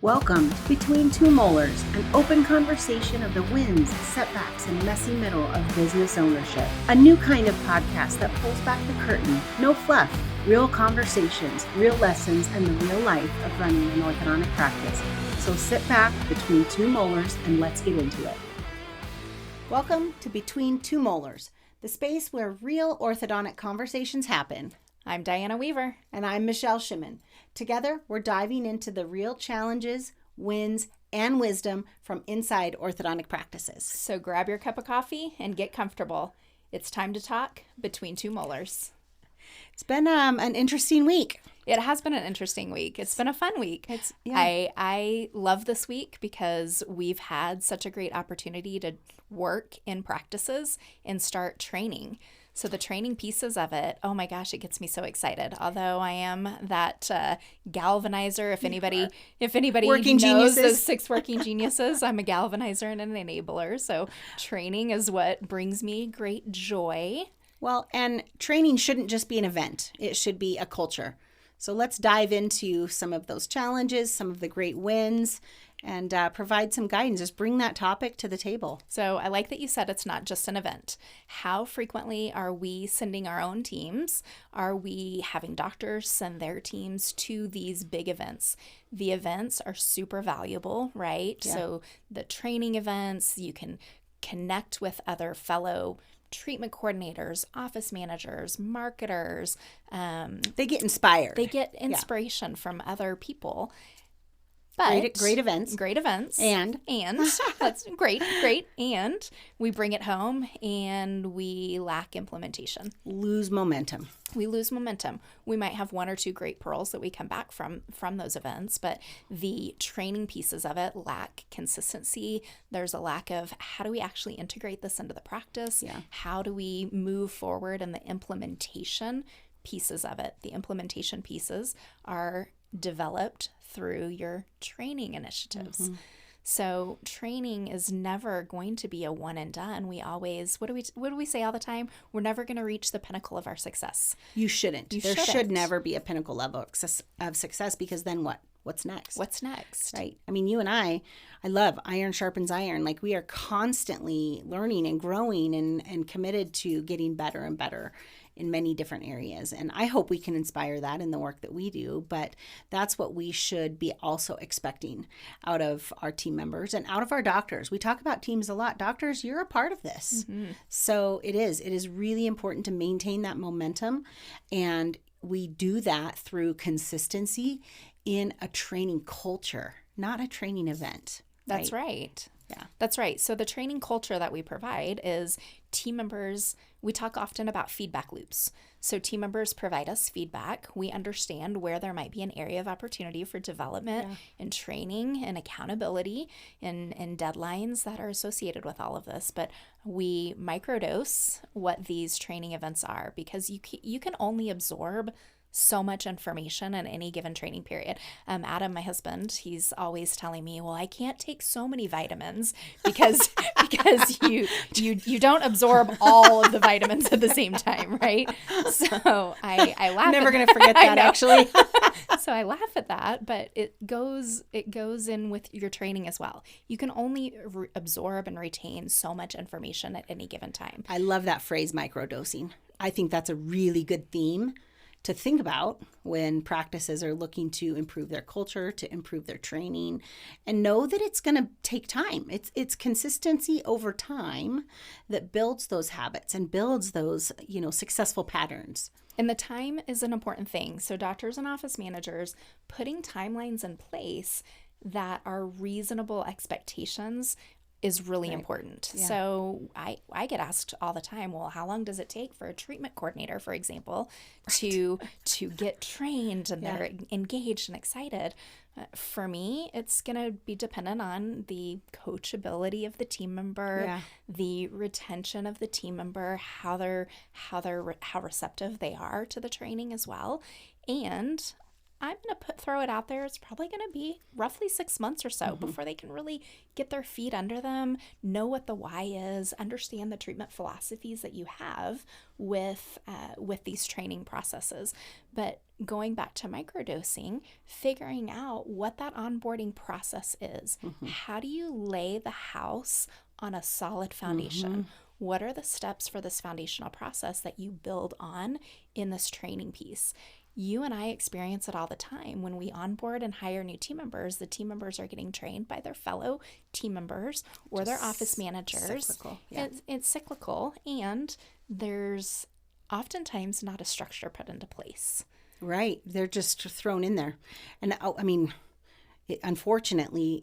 Welcome to Between Two Molars, an open conversation of the wins, setbacks, and messy middle of business ownership. A new kind of podcast that pulls back the curtain. No fluff, real conversations, real lessons, and the real life of running an orthodontic practice. So sit back between two molars and let's get into it. Welcome to Between Two Molars, the space where real orthodontic conversations happen. I'm Diana Weaver. And I'm Michelle Shimmin. Together, we're diving into the real challenges, wins, and wisdom from inside orthodontic practices. So grab your cup of coffee and get comfortable. It's time to talk Between Two Molars. It's been an interesting week. It has been an interesting week. It's been a fun week. I love this week because we've had such a great opportunity to work in practices and start training. So the training pieces of it, oh my gosh, it gets me so excited. Although I am that galvanizer, if anybody working knows geniuses. those 6 working geniuses, I'm a galvanizer and an enabler. So training is what brings me great joy. Well, and training shouldn't just be an event. It should be a culture. So let's dive into some of those challenges, some of the great wins, and provide some guidance. Just bring that topic to the table. So I like that you said it's not just an event. How frequently are we sending our own teams? Are we having doctors send their teams to these big events? The events are super valuable, right? Yeah. So the training events, you can connect with other fellow treatment coordinators, office managers, marketers. They get inspired. They get inspiration from other people. But Great events. And that's great. And we bring it home and we lack implementation. Lose momentum. We lose momentum. We might have 1 or 2 great pearls that we come back from those events, but the training pieces of it lack consistency. There's a lack of how do we actually integrate this into the practice? Yeah. How do we move forward in the implementation pieces of it? The implementation pieces are developed through your training initiatives. Mm-hmm. So training is never going to be a one and done. We always, what do we say all the time? We're never going to reach the pinnacle of our success. You shouldn't. There shouldn't. Should never be a pinnacle level of success, because then what? What's next? What's next? Right. I mean, you and I love iron sharpens iron. Like, we are constantly learning and growing and committed to getting better and better in many different areas. And I hope we can inspire that in the work that we do, but that's what we should be also expecting out of our team members and out of our doctors. We talk about teams a lot. Doctors, you're a part of this. Mm-hmm. So it is really important to maintain that momentum. And we do that through consistency in a training culture, not a training event. That's right. Yeah. That's right. So the training culture that we provide is team members. We talk often about feedback loops. So team members provide us feedback. We understand where there might be an area of opportunity for development and training and accountability and deadlines that are associated with all of this. But we microdose what these training events are, because you can only absorb so much information in any given training period. Adam, my husband, he's always telling me, well, I can't take so many vitamins because you don't absorb all of the vitamins at the same time, right? So I laugh. I'm never going to forget that, actually. So I laugh at that, but it goes in with your training as well. You can only absorb and retain so much information at any given time. I love that phrase, microdosing. I think that's a really good theme to think about when practices are looking to improve their culture, to improve their training, and know that it's going to take time. It's consistency over time that builds those habits and builds those, successful patterns. And the time is an important thing. So doctors and office managers putting timelines in place that are reasonable expectations is really important. Yeah. So I get asked all the time, well, how long does it take for a treatment coordinator, for example, to get trained and they're engaged and excited? For me, it's going to be dependent on the coachability of the team member, the retention of the team member, how receptive they are to the training as well. And I'm going to throw it out there. It's probably going to be roughly 6 months or so before they can really get their feet under them, know what the why is, understand the treatment philosophies that you have with these training processes. But going back to microdosing, figuring out what that onboarding process is. How do you lay the house on a solid foundation? What are the steps for this foundational process that you build on in this training piece? You and I experience it all the time. When we onboard and hire new team members, the team members are getting trained by their fellow team members or their office managers. Cyclical. Yeah. It's cyclical, and there's oftentimes not a structure put into place. Right. They're just thrown in there. And I mean, unfortunately,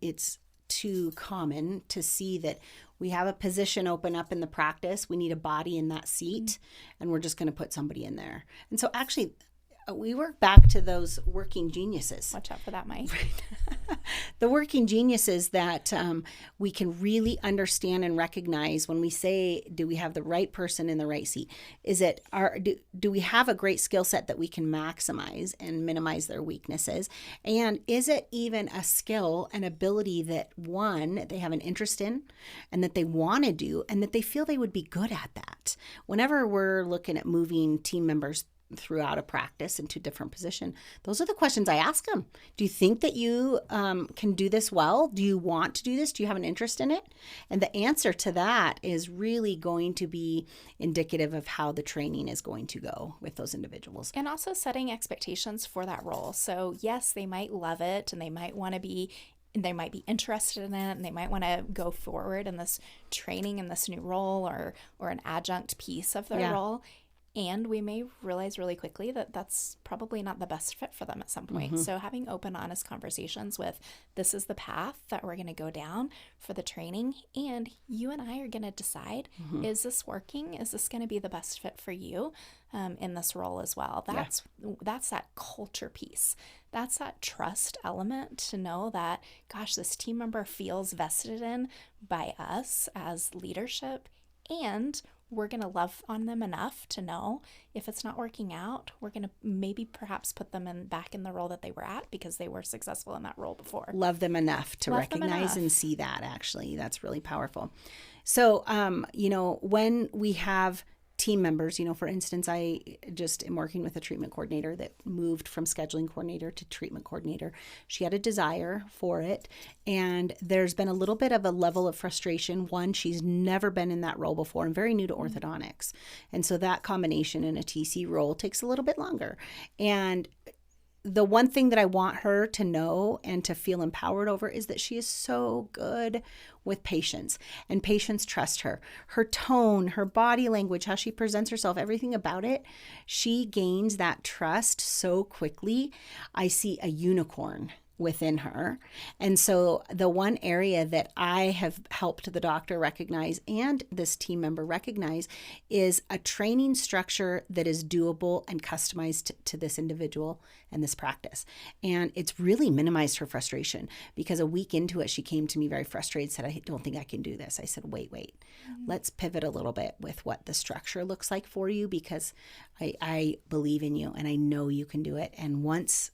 it's too common to see that we have a position open up in the practice. We need a body in that seat, and we're just going to put somebody in there. And so actually, we work back to those working geniuses. Watch out for that, Mike. The working geniuses that we can really understand and recognize when we say, do we have the right person in the right seat? Is it do we have a great skill set that we can maximize and minimize their weaknesses? And is it even a skill and ability that, one, they have an interest in and that they want to do and that they feel they would be good at that? Whenever we're looking at moving team members throughout a practice into a different position, those are the questions I ask them. Do you think that you can do this well? Do you want to do this? Do you have an interest in it? And the answer to that is really going to be indicative of how the training is going to go with those individuals. And also setting expectations for that role. So yes, they might love it and they might be interested in it, and they might want to go forward in this training in this new role or an adjunct piece of their role. And we may realize really quickly that that's probably not the best fit for them at some point. So having open, honest conversations with, this is the path that we're going to go down for the training, and you and I are going to decide, is this working? Is this going to be the best fit for you in this role as well? That's that culture piece. That's that trust element to know that, gosh, this team member feels vested in by us as leadership, and we're going to love on them enough to know if it's not working out, we're going to maybe perhaps put them back in the role that they were at because they were successful in that role before. Love them enough to recognize and see that, actually. That's really powerful. So, when we have team members, for instance, I just am working with a treatment coordinator that moved from scheduling coordinator to treatment coordinator. She had a desire for it, and there's been a little bit of a level of frustration. One, she's never been in that role before and very new to orthodontics. And so that combination in a TC role takes a little bit longer. And the one thing that I want her to know and to feel empowered over is that she is so good with patients, and patients trust her. Her tone, her body language, how she presents herself, everything about it, she gains that trust so quickly. I see a unicorn within her. And so the one area that I have helped the doctor recognize and this team member recognize is a training structure that is doable and customized to this individual and this practice. And it's really minimized her frustration, because a week into it, she came to me very frustrated, said, I don't think I can do this. I said, wait, let's pivot a little bit with what the structure looks like for you, because I believe in you and I know you can do it. And once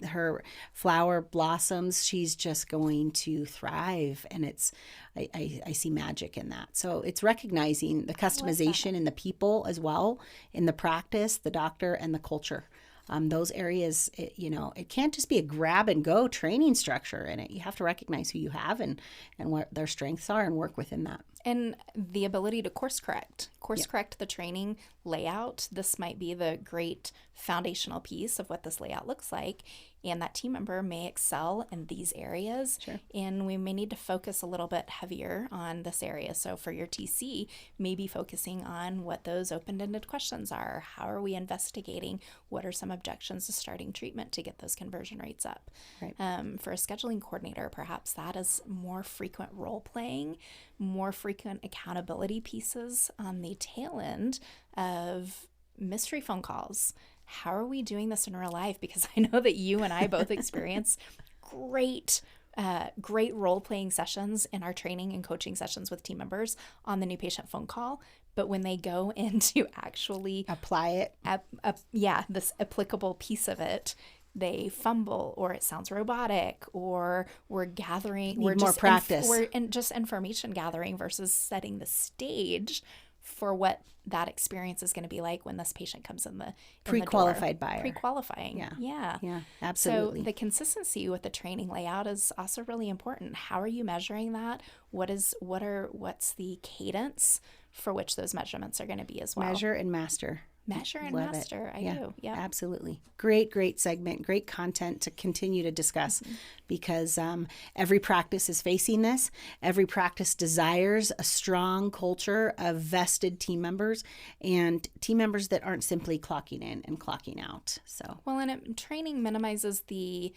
her flower blossoms, she's just going to thrive. And I see magic in that. So it's recognizing the customization in the people as well, in the practice, the doctor, and the culture. Those areas, it can't just be a grab and go training structure in it. You have to recognize who you have and what their strengths are and work within that. And the ability to course correct the training layout. This might be the great foundational piece of what this layout looks like. And that team member may excel in these areas. Sure. And we may need to focus a little bit heavier on this area. So for your TC, maybe focusing on what those open-ended questions are. How are we investigating? What are some objections to starting treatment to get those conversion rates up? Right. For a scheduling coordinator, perhaps that is more frequent role playing, more frequent accountability pieces on the tail end of mystery phone calls. How are we doing this in real life? Because I know that you and I both experience great role-playing sessions in our training and coaching sessions with team members on the new patient phone call, But when they go into actually Apply it. this applicable piece of it, they fumble, or it sounds robotic, or we're gathering, Need more practice. we're in just information gathering versus setting the stage for what that experience is going to be like when this patient comes in the Pre-qualified buyer. Pre-qualifying. Yeah. Yeah. Yeah, absolutely. So the consistency with the training layout is also really important. How are you measuring that? What's the cadence for which those measurements are going to be as well? Measure and master. Measure and Love master. it. I do. Yeah. Absolutely. Great segment, great content to continue to discuss because every practice is facing this. Every practice desires a strong culture of vested team members and team members that aren't simply clocking in and clocking out. So, Well, and training minimizes the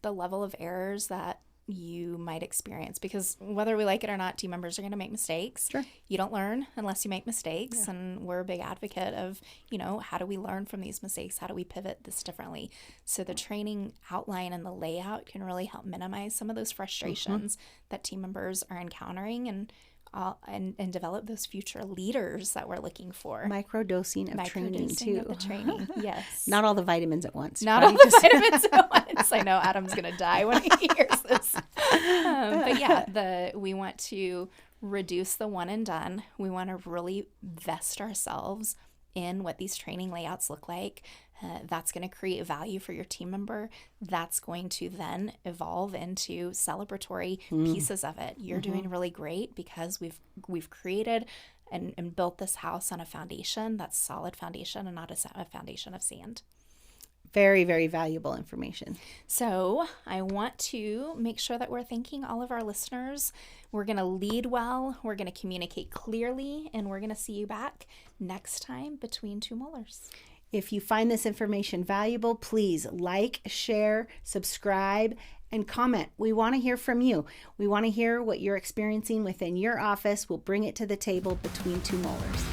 level of errors that you might experience, because whether we like it or not, team members are going to make mistakes. Sure. You don't learn unless you make mistakes. Yeah. And we're a big advocate of, how do we learn from these mistakes? How do we pivot this differently? So the training outline and the layout can really help minimize some of those frustrations that team members are encountering and develop those future leaders that we're looking for. Microdosing of training too. Of the training, yes. Not all the vitamins at once. Not all the vitamins at once. I know Adam's going to die when he hears this. But yeah, we want to reduce the one and done. We want to really vest ourselves in what these training layouts look like. That's going to create value for your team member. That's going to then evolve into celebratory pieces of it. You're doing really great because we've created and built this house on a foundation that's solid foundation and not a foundation of sand. Very, very valuable information. So I want to make sure that we're thanking all of our listeners. We're going to lead well, we're going to communicate clearly, and we're going to see you back next time between two molars. If you find this information valuable, please like, share, subscribe, and comment. We want to hear from you. We want to hear what you're experiencing within your office. We'll bring it to the table between two molars.